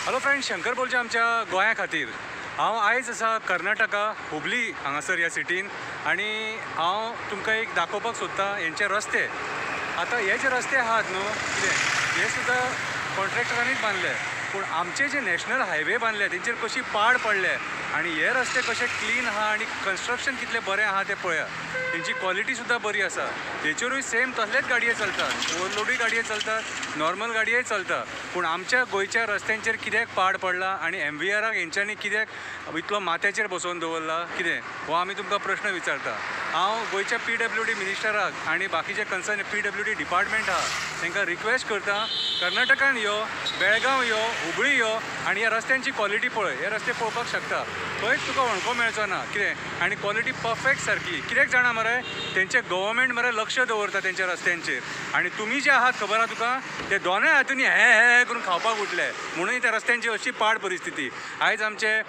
Hello friend, Shankar बोलचे आमच्या गोंया खातीर. हांव आयज आसा कर्नाटका हुबली हांगासर ह्या सिटीन आनी हांव तुमकां एक दाखोवपाक सोदतां हेंचे रस्ते. आतां हे जे रस्ते आहात न्हू कितें हे सुद्दां कॉन्ट्रॅक्टरांनीच बांदले, पूण आमचे जे नॅशनल हायवे बांदले तेंचेर कशी पाड पडले आनी हे रस्ते कशे क्लीन आहा आनी कन्स्ट्रक्शन कितलें बरें आहा तें पळया. तेंची क्वॉलिटी सुद्दां बरी आसा. तेचेरूय सेम तसलेच गाडये चलतात, ओवरलोडूय गाडये चलतात, नॉर्मल गाडये चलता. पूण आमच्या गोंयच्या रस्त्यांचेर कित्याक पाड पडला आनी MVRाक हेंच्यांनी कित्याक इतलो माथ्याचेर बसोवन दवरला कितें हो आमी तुमकां प्रश्न विचारता. हांव गोंयच्या PWD मिनिस्टराक आनी बाकीचे कन्सर्न PWD डिपार्टमेंट आहा तांकां रिक्वेस्ट करता, कर्नाटकान यो, बेळगांव यो, हुबळी यो आनी ह्या रस्त्यांची क्वॉलिटी पळय. हे रस्ते पळोवपाक शकता, खंयच तुका वणको मेळचो ना कितें. आनी क्वॉलिटी परफेक्ट सारकी. कित्याक जाणा मरे, तेंचे गव्हर्मेंट मरे लक्ष दवरता तेंच्या रस्त्यांचेर. आनी तुमी जे आहात खबर आहा तुका, ते दोनूय हातूंनी हे करून खावपाक उठले म्हणून त्या रस्त्यांची अशी पाड परिस्थिती. आयज आमचे